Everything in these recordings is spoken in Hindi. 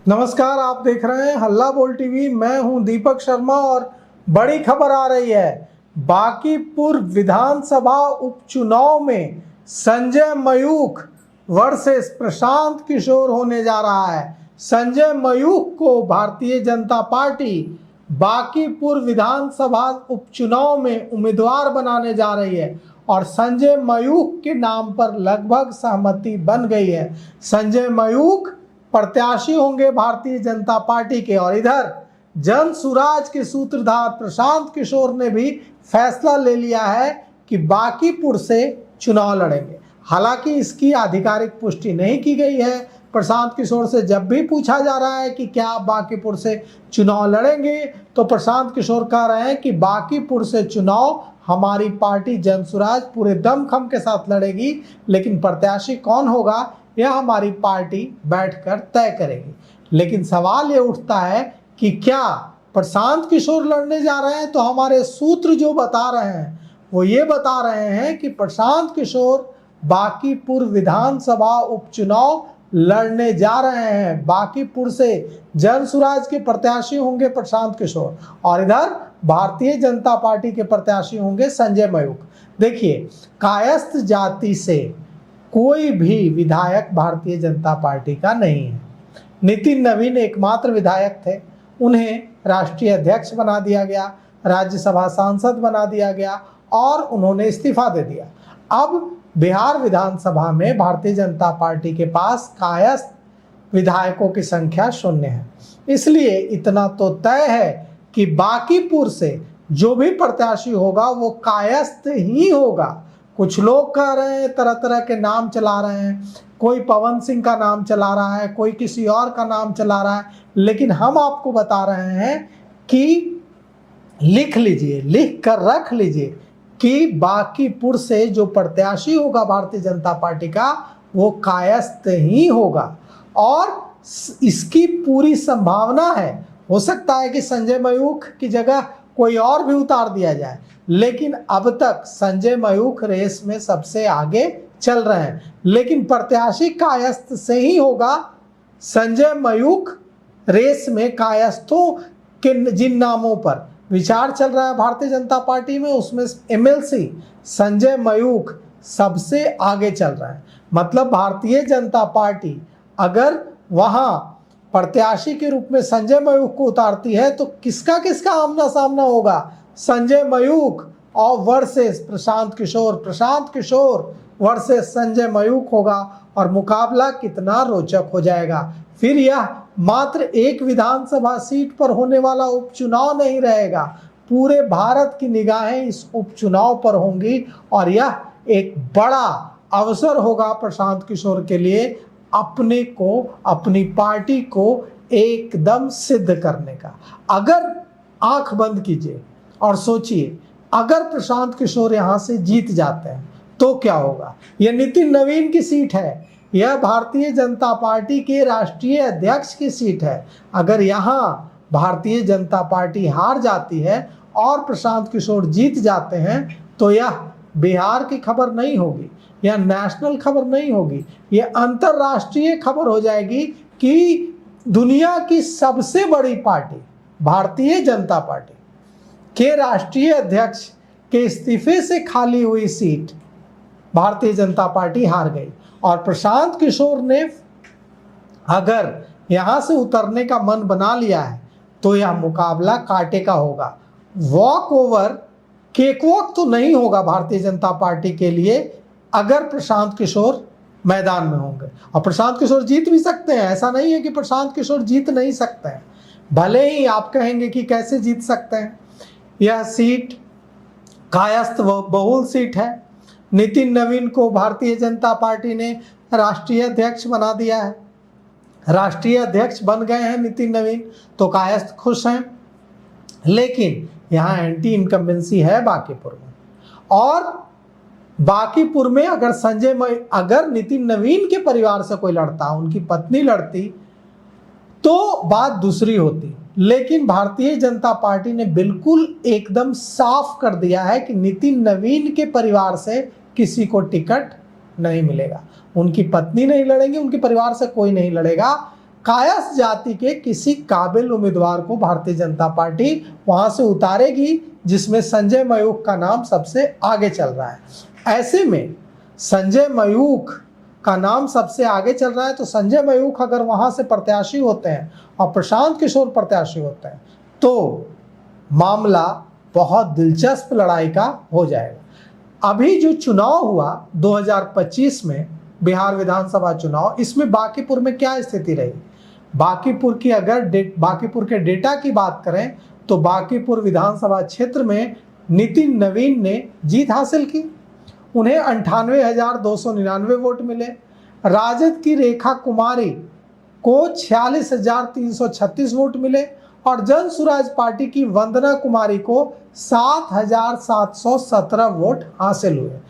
नमस्कार, आप देख रहे हैं हल्ला बोल टीवी। मैं हूं दीपक शर्मा और बड़ी खबर आ रही है। बांकीपुर विधानसभा उपचुनाव में संजय मयूख वर्सेस प्रशांत किशोर होने जा रहा है। संजय मयूख को भारतीय जनता पार्टी बांकीपुर विधानसभा उपचुनाव में उम्मीदवार बनाने जा रही है और संजय मयूख के नाम पर लगभग सहमति बन गई है। संजय मयूख प्रत्याशी होंगे भारतीय जनता पार्टी के और इधर जन सुराज के सूत्रधार प्रशांत किशोर ने भी फैसला ले लिया है कि बांकीपुर से चुनाव लड़ेंगे। हालांकि इसकी आधिकारिक पुष्टि नहीं की गई है। प्रशांत किशोर से जब भी पूछा जा रहा है कि क्या आप बांकीपुर से चुनाव लड़ेंगे, तो प्रशांत किशोर कह रहे हैं कि बांकीपुर से चुनाव हमारी पार्टी जन सुराज पूरे दमखम के साथ लड़ेगी, लेकिन प्रत्याशी कौन होगा यह हमारी पार्टी बैठकर तय करेगी। लेकिन सवाल ये उठता है कि क्या प्रशांत किशोर लड़ने जा रहे हैं? तो हमारे सूत्र जो बता रहे हैं वो ये बता रहे हैं कि प्रशांत किशोर बांकीपुर विधानसभा उपचुनाव लड़ने जा रहे हैं। बांकीपुर से जन सुराज के प्रत्याशी होंगे प्रशांत किशोर और इधर भारतीय जनता पार्टी के प्रत्याशी होंगे संजय मयूख। देखिए, कायस्थ जाति से कोई भी विधायक भारतीय जनता पार्टी का नहीं है। नितिन नवीन एकमात्र विधायक थे, उन्हें राष्ट्रीय अध्यक्ष बना दिया गया, राज्यसभा सांसद बना दिया गया और उन्होंने इस्तीफा दे दिया। अब बिहार विधानसभा में भारतीय जनता पार्टी के पास कायस्थ विधायकों की संख्या 0 है। इसलिए इतना तो तय है कि बांकीपुर से जो भी प्रत्याशी होगा वो कायस्थ ही होगा। कुछ लोग कह रहे हैं, तरह तरह के नाम चला रहे हैं, कोई पवन सिंह का नाम चला रहा है, कोई किसी और का नाम चला रहा है, लेकिन हम आपको बता रहे हैं कि लिख लीजिए, लिख कर रख लीजिए कि बांकीपुर से जो प्रत्याशी होगा भारतीय जनता पार्टी का वो कायस्थ ही होगा और इसकी पूरी संभावना है। हो सकता है कि संजय मयूख की जगह कोई और भी उतार दिया जाए, लेकिन अब तक संजय मयूख रेस में सबसे आगे चल रहे हैं। लेकिन प्रत्याशी कायस्थ से ही होगा। संजय मयूख रेस में कायस्थों के जिन नामों पर विचार चल रहा है भारतीय जनता पार्टी में, उसमें एमएलसी संजय मयूख सबसे आगे चल रहा है। मतलब भारतीय जनता पार्टी अगर वहां प्रत्याशी के रूप में संजय मयूख को उतारती है तो किसका किसका आमना सामना होगा? संजय मयूख और वर्सेस प्रशांत किशोर, प्रशांत किशोर वर्सेस संजय मयूख होगा और मुकाबला कितना रोचक हो जाएगा। फिर यह मात्र एक विधानसभा सीट पर होने वाला उपचुनाव नहीं रहेगा, पूरे भारत की निगाहें इस उपचुनाव पर होंगी और यह एक बड़ा अवसर होगा प्रशांत किशोर के लिए अपने को, अपनी पार्टी को एकदम सिद्ध करने का। अगर आंख बंद कीजिए और सोचिए, अगर प्रशांत किशोर यहां से जीत जाते हैं तो क्या होगा? यह नितिन नवीन की सीट है, यह भारतीय जनता पार्टी के राष्ट्रीय अध्यक्ष की सीट है। अगर यहां भारतीय जनता पार्टी हार जाती है और प्रशांत किशोर जीत जाते हैं तो यह बिहार की खबर नहीं होगी, यह नेशनल खबर नहीं होगी, यह अंतरराष्ट्रीय खबर हो जाएगी कि दुनिया की सबसे बड़ी पार्टी भारतीय जनता पार्टी के राष्ट्रीय अध्यक्ष के इस्तीफे से खाली हुई सीट भारतीय जनता पार्टी हार गई और प्रशांत किशोर ने अगर यहां से उतरने का मन बना लिया है तो यह मुकाबला कांटे का होगा। वॉक ओवर, केक वॉक तो नहीं होगा भारतीय जनता पार्टी के लिए अगर प्रशांत किशोर मैदान में होंगे। और प्रशांत किशोर जीत भी सकते हैं, ऐसा नहीं है कि प्रशांत किशोर जीत नहीं सकते हैं। भले ही आप कहेंगे कि कैसे जीत सकते हैं, यह सीट कायस्थ बहुल सीट है। नितिन नवीन को भारतीय जनता पार्टी ने राष्ट्रीय अध्यक्ष बना दिया है, राष्ट्रीय अध्यक्ष बन गए हैं नितिन नवीन, तो कायस्थ खुश हैं। लेकिन यहाँ एंटी इनकम्बेंसी है बांकीपुर में और बांकीपुर में अगर नितिन नवीन के परिवार से कोई लड़ता, उनकी पत्नी लड़ती तो बात दूसरी होती। लेकिन भारतीय जनता पार्टी ने बिल्कुल एकदम साफ कर दिया है कि नितिन नवीन के परिवार से किसी को टिकट नहीं मिलेगा। उनकी पत्नी नहीं लड़ेंगी, उनके परिवार से कोई नहीं लड़ेगा। कायस्थ जाति के किसी काबिल उम्मीदवार को भारतीय जनता पार्टी वहां से उतारेगी, जिसमें संजय मयूख का नाम सबसे आगे चल रहा है। ऐसे में संजय मयूख का नाम सबसे आगे चल रहा है, तो संजय मयूख अगर वहां से प्रत्याशी होते हैं और प्रशांत किशोर प्रत्याशी होते हैं तो मामला बहुत दिलचस्प लड़ाई का हो जाएगा। अभी जो चुनाव हुआ 2025 में बिहार विधानसभा चुनाव, इसमें बांकीपुर में क्या स्थिति रही? बांकीपुर की अगर बांकीपुर के डेटा की बात करें तो बांकीपुर विधानसभा क्षेत्र में नितिन नवीन ने जीत हासिल की। उन्हें 98,299 वोट मिले। राजद की रेखा कुमारी को 46,336 वोट मिले और जन सुराज पार्टी की वंदना कुमारी को 7,717 वोट हासिल हुए।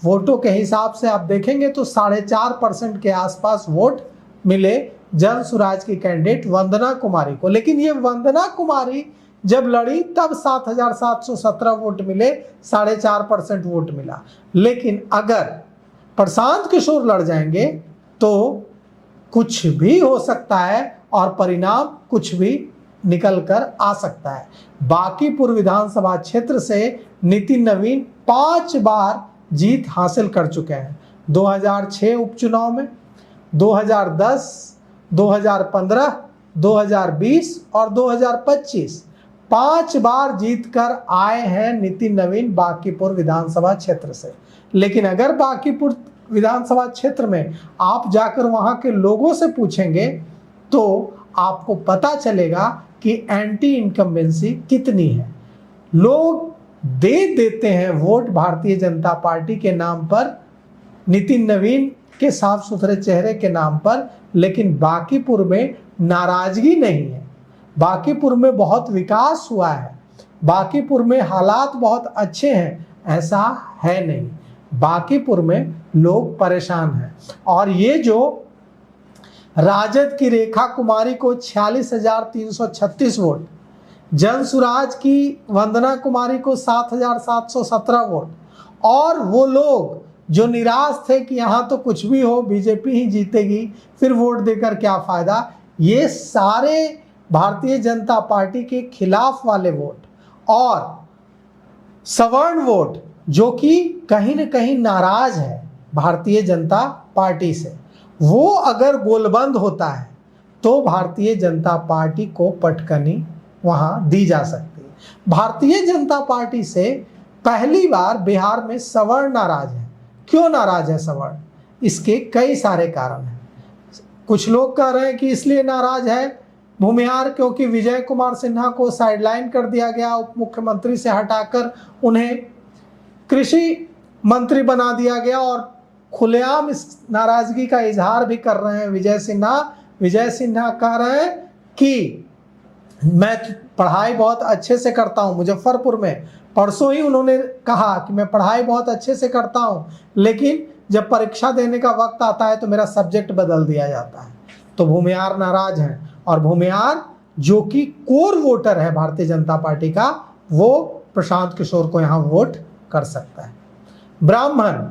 वोटों के हिसाब से आप देखेंगे तो 4.5% के आसपास वोट मिले जन सुराज की कैंडिडेट वंदना कुमारी को। लेकिन ये वंदना कुमारी जब लड़ी तब 7,717 वोट मिले, 4.5% वोट मिला। लेकिन अगर प्रशांत किशोर लड़ जाएंगे तो कुछ भी हो सकता है और परिणाम कुछ भी निकल कर आ सकता है। बांकीपुर विधानसभा क्षेत्र से नितिन नवीन 5 बार जीत हासिल कर चुके हैं। 2006 उपचुनाव में, 2010, 2015, 2020 और 2025 5 बार जीतकर आए हैं नितिन नवीन बांकीपुर विधानसभा क्षेत्र से। लेकिन अगर बांकीपुर विधानसभा क्षेत्र में आप जाकर वहां के लोगों से पूछेंगे तो आपको पता चलेगा कि एंटी इनकम्बेंसी कितनी है। लोग दे देते हैं वोट भारतीय जनता पार्टी के नाम पर, नितिन नवीन के साफ सुथरे चेहरे के नाम पर, लेकिन बांकीपुर में नाराजगी नहीं है। बांकीपुर में बहुत विकास हुआ है, बांकीपुर में हालात बहुत अच्छे हैं, ऐसा है नहीं। बांकीपुर में लोग परेशान हैं। और ये जो राजद की रेखा कुमारी को 46,336 वोट, जन सुराज की वंदना कुमारी को 7,717 वोट, और वो लोग जो निराश थे कि यहाँ तो कुछ भी हो बीजेपी ही जीतेगी, फिर वोट देकर क्या फ़ायदा, ये सारे भारतीय जनता पार्टी के खिलाफ वाले वोट और सवर्ण वोट जो कि कहीं न कहीं नाराज है भारतीय जनता पार्टी से, वो अगर गोलबंद होता है तो भारतीय जनता पार्टी को पटकनी वहां दी जा सकती है। भारतीय जनता पार्टी से पहली बार बिहार में सवर्ण नाराज है। क्यों नाराज है सवर्ण? इसके कई सारे कारण हैं। कुछ लोग कह रहे हैं कि इसलिए नाराज है भूमिहार क्योंकि विजय कुमार सिन्हा को साइडलाइन कर दिया गया, उप मुख्यमंत्री से हटाकर उन्हें कृषि मंत्री बना दिया गया, और खुलेआम इस नाराजगी का इजहार भी कर रहे हैं विजय सिन्हा। विजय सिन्हा कह रहे हैं कि मैं पढ़ाई बहुत अच्छे से करता हूं। मुजफ्फरपुर में परसों ही उन्होंने कहा कि मैं पढ़ाई बहुत अच्छे से करता हूं, लेकिन जब परीक्षा देने का वक्त आता है तो मेरा सब्जेक्ट बदल दिया जाता है। तो भूमिहार नाराज हैं, और भूमिहार जो कि कोर वोटर है भारतीय जनता पार्टी का, वो प्रशांत किशोर को यहाँ वोट कर सकता है। ब्राह्मण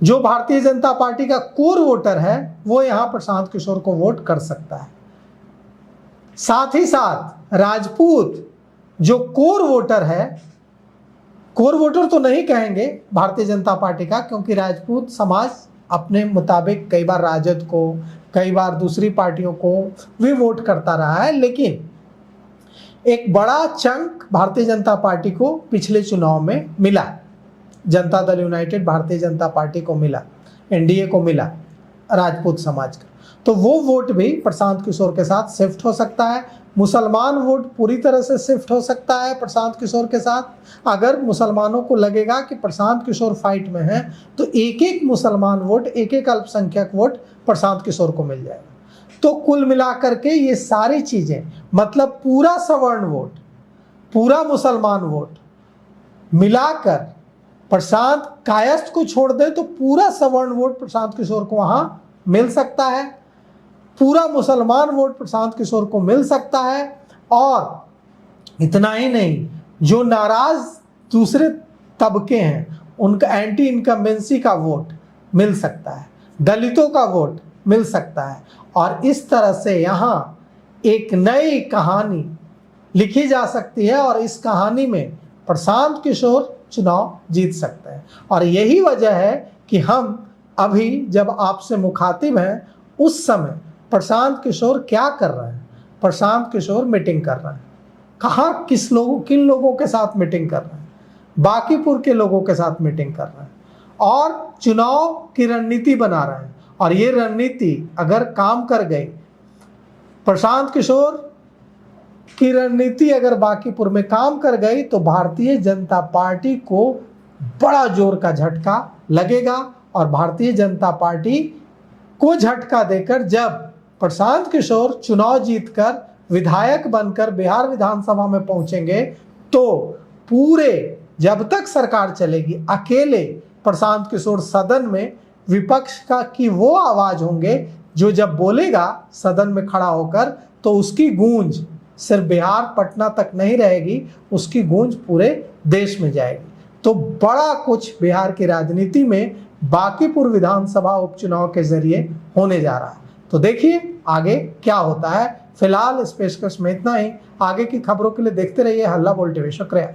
जो भारतीय जनता पार्टी का कोर वोटर है, वो यहाँ प्रशांत किशोर को वोट कर सकता है। साथ ही साथ राजपूत जो कोर वोटर है, कोर वोटर तो नहीं कहेंगे भारतीय जनता पार्टी का, क्योंकि राजपूत समाज अपने मुताबिक कई बार राजद को, कई बार दूसरी पार्टियों को भी वोट करता रहा है, लेकिन एक बड़ा चंक भारतीय जनता पार्टी को पिछले चुनाव में मिला। जनता दल यूनाइटेड भारतीय जनता पार्टी को मिला, एनडीए को मिला राजपूत समाज का, तो वो वोट भी प्रशांत किशोर के साथ शिफ्ट हो सकता है। मुसलमान वोट पूरी तरह से शिफ्ट हो सकता है प्रशांत किशोर के साथ। अगर मुसलमानों को लगेगा कि प्रशांत किशोर फाइट में है तो एक एक मुसलमान वोट, एक एक अल्पसंख्यक वोट प्रशांत किशोर को मिल जाएगा। तो कुल मिलाकर के ये सारी चीजें, मतलब पूरा सवर्ण वोट, पूरा मुसलमान वोट मिलाकर प्रशांत कायस्थ को छोड़ दे तो पूरा सवर्ण वोट प्रशांत किशोर को वहां मिल सकता है, पूरा मुसलमान वोट प्रशांत किशोर को मिल सकता है। और इतना ही नहीं, जो नाराज दूसरे तबके हैं उनका एंटी इनकम्बेंसी का वोट मिल सकता है, दलितों का वोट मिल सकता है। और इस तरह से यहाँ एक नई कहानी लिखी जा सकती है और इस कहानी में प्रशांत किशोर चुनाव जीत सकते हैं। और यही वजह है कि हम अभी जब आपसे मुखातिब हैं उस समय प्रशांत किशोर क्या कर रहे हैं? प्रशांत किशोर मीटिंग कर रहे हैं। कहाँ, किन लोगों के साथ मीटिंग कर रहे हैं? बांकीपुर के लोगों के साथ मीटिंग कर रहे हैं और चुनाव की रणनीति बना रहे हैं। और ये रणनीति अगर काम कर गई, प्रशांत किशोर की रणनीति अगर बांकीपुर में काम कर गई तो भारतीय जनता पार्टी को बड़ा जोर का झटका लगेगा। और भारतीय जनता पार्टी को झटका देकर जब प्रशांत किशोर चुनाव जीतकर विधायक बनकर बिहार विधानसभा में पहुंचेंगे तो पूरे, जब तक सरकार चलेगी, अकेले प्रशांत किशोर सदन में विपक्ष की वो आवाज होंगे जो जब बोलेगा सदन में खड़ा होकर तो उसकी गूंज सिर्फ बिहार पटना तक नहीं रहेगी, उसकी गूंज पूरे देश में जाएगी। तो बड़ा कुछ बिहार की राजनीति में बांकीपुर विधानसभा उपचुनाव के जरिए होने जा रहा है। तो देखिए आगे क्या होता है। फिलहाल इस पेशकश में इतना ही। आगे की खबरों के लिए देखते रहिए हल्ला बोल टीवी। शुक्रिया।